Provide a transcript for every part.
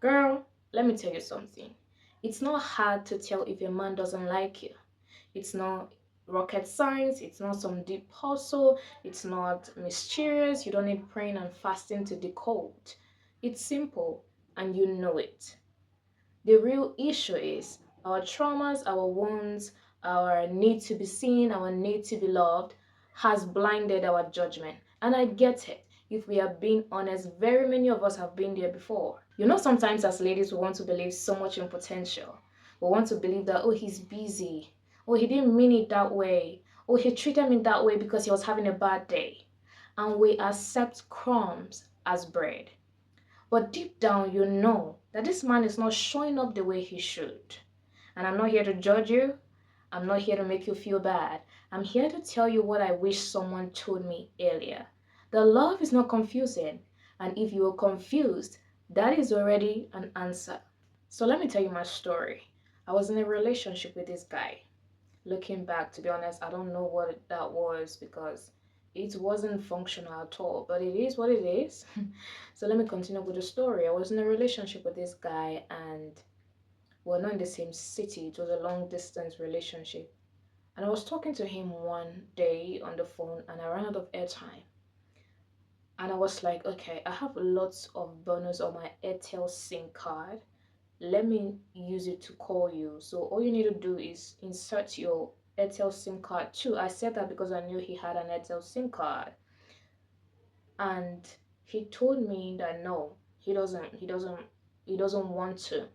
Girl, let me tell you something. It's not hard to tell if a man doesn't like you. It's not rocket science, it's not some deep puzzle, it's not mysterious. You don't need praying and fasting to decode. It's simple and you know it. The real issue is our traumas, our wounds, our need to be seen, our need to be loved has blinded our judgment. And I get it. If we are being honest, very many of us have been there before. Sometimes as ladies, we want to believe so much in potential. We want to believe that, oh, he's busy. Oh, he didn't mean it that way. Oh, he treated me that way because he was having a bad day. And we accept crumbs as bread. But deep down, you know that this man is not showing up the way he should. And I'm not here to judge you. I'm not here to make you feel bad. I'm here to tell you what I wish someone told me earlier. The love is not confusing. And if you are confused, that is already an answer. So let me tell you my story. I was in a relationship with this guy. Looking back, to be honest, I don't know what that was because it wasn't functional at all, but it is what it is. So let me continue with the story. I was in a relationship with this guy and we're not in the same city. It was a long distance relationship. And I was talking to him one day on the phone and I ran out of airtime. And I was like, okay, I have lots of bonus on my Airtel SIM card. Let me use it to call you. So all you need to do is insert your Airtel SIM card too. I said that because I knew he had an Airtel SIM card. And he told me that no, he doesn't want to.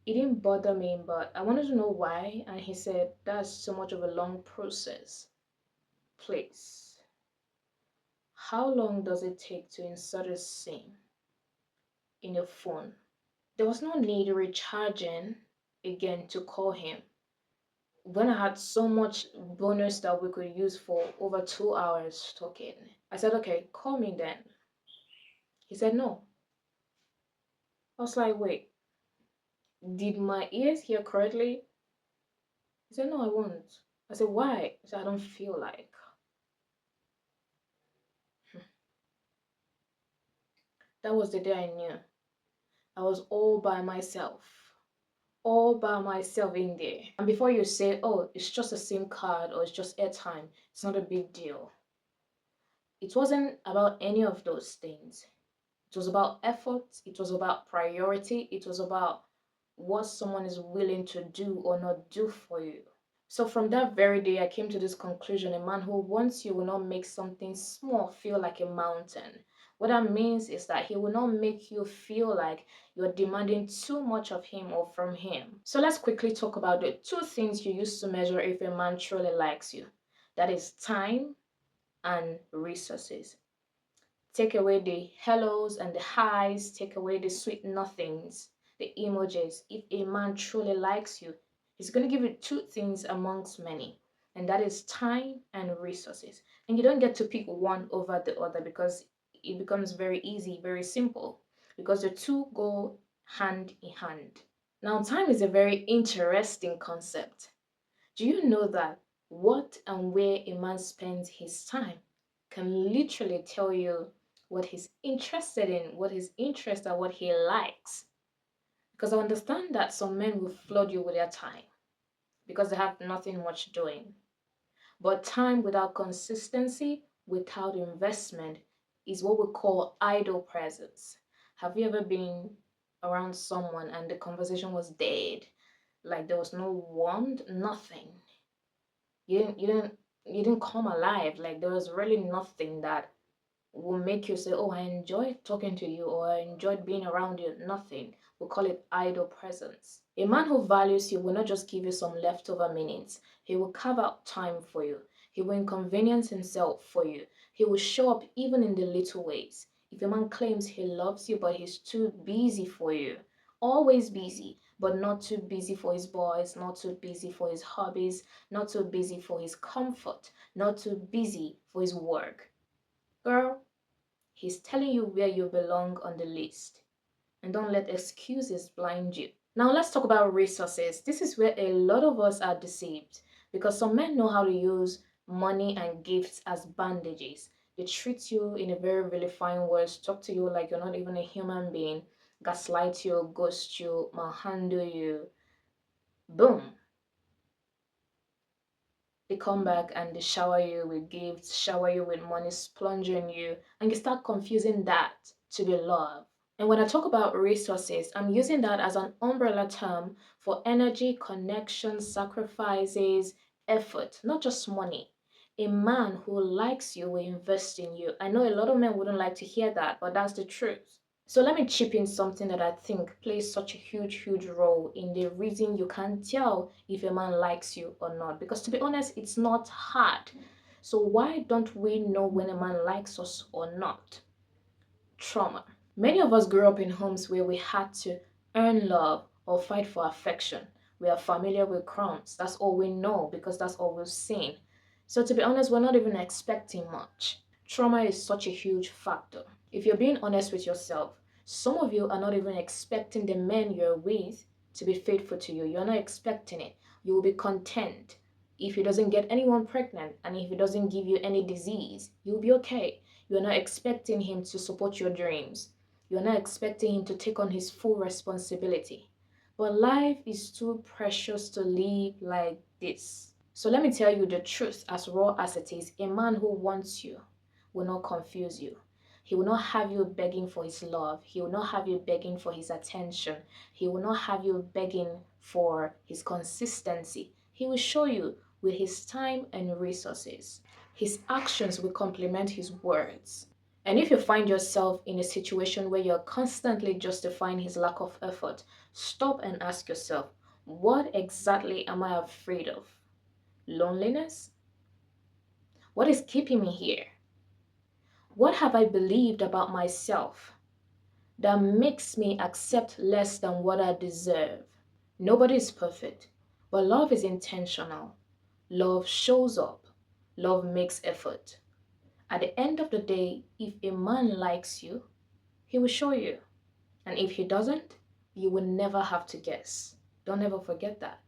It didn't bother me, but I wanted to know why. And he said, that's so much of a long process. Please, how long does it take to insert a SIM in your phone? There was no need recharging again to call him when I had so much bonus that we could use for over 2 hours talking. I said, okay, call me then. He said, no. I was like, wait, did my ears hear correctly? He said, no, I won't. I said, why? He said, I don't feel like. That was the day I knew. I was all by myself. All by myself in there. And before you say, oh, it's just a SIM card or it's just airtime, it's not a big deal. It wasn't about any of those things. It was about effort, it was about priority, it was about what someone is willing to do or not do for you. So from that very day, I came to this conclusion: a man who wants you will not make something small feel like a mountain. What that means is that he will not make you feel like you're demanding too much of him or from him. So let's quickly talk about the two things you use to measure if a man truly likes you. That is time and resources. Take away the hellos and the highs, take away the sweet nothings, the emojis. If a man truly likes you, he's going to give you two things amongst many, and that is time and resources. And you don't get to pick one over the other because it becomes very easy, very simple, because the two go hand in hand. Now, time is a very interesting concept. Do you know that what and where a man spends his time can literally tell you what he's interested in, what his interests are, what he likes? Because I understand that some men will flood you with their time because they have nothing much doing. But time without consistency, without investment, is what we call idle presence. Have you ever been around someone and the conversation was dead? Like there was no warmth, nothing. You didn't come alive. Like there was really nothing that will make you say, oh, I enjoyed talking to you or I enjoyed being around you. Nothing. We call it idle presence. A man who values you will not just give you some leftover minutes. He will carve out time for you. He will inconvenience himself for you. He will show up even in the little ways. If a man claims he loves you but he's too busy for you, always busy, but not too busy for his boys, not too busy for his hobbies, not too busy for his comfort, not too busy for his work. Girl, he's telling you where you belong on the list. And don't let excuses blind you. Now let's talk about resources. This is where a lot of us are deceived because some men know how to use money and gifts as bandages. They treat you in a very vilifying words, talk to you like you're not even a human being. gaslight you, ghost you, manhandle you, boom, they come back and they shower you with gifts, shower you with money, splurge on you, and you start confusing that to be love. And when I talk about resources, I'm using that as an umbrella term for energy, connections, sacrifices, effort, not just money. A man who likes you will invest in you. I know a lot of men wouldn't like to hear that, but that's the truth. So let me chip in something that I think plays such a huge, huge role in the reason you can't tell if a man likes you or not. Because to be honest, it's not hard. So why don't we know when a man likes us or not? Trauma. Many of us grew up in homes where we had to earn love or fight for affection. We are familiar with crumbs. That's all we know because that's all we've seen. So to be honest, we're not even expecting much. Trauma is such a huge factor. If you're being honest with yourself, some of you are not even expecting the men you're with to be faithful to you. You're not expecting it. You will be content. If he doesn't get anyone pregnant and if he doesn't give you any disease, you'll be okay. You're not expecting him to support your dreams. You're not expecting him to take on his full responsibility. But life is too precious to live like this. So let me tell you the truth, as raw as it is. A man who wants you will not confuse you. He will not have you begging for his love. He will not have you begging for his attention. He will not have you begging for his consistency. He will show you with his time and resources. His actions will complement his words. And if you find yourself in a situation where you're constantly justifying his lack of effort, stop and ask yourself, what exactly am I afraid of? Loneliness? What is keeping me here? What have I believed about myself that makes me accept less than what I deserve? Nobody is perfect, but love is intentional. Love shows up. Love makes effort. At the end of the day, if a man likes you, he will show you. And if he doesn't, you will never have to guess. Don't ever forget that.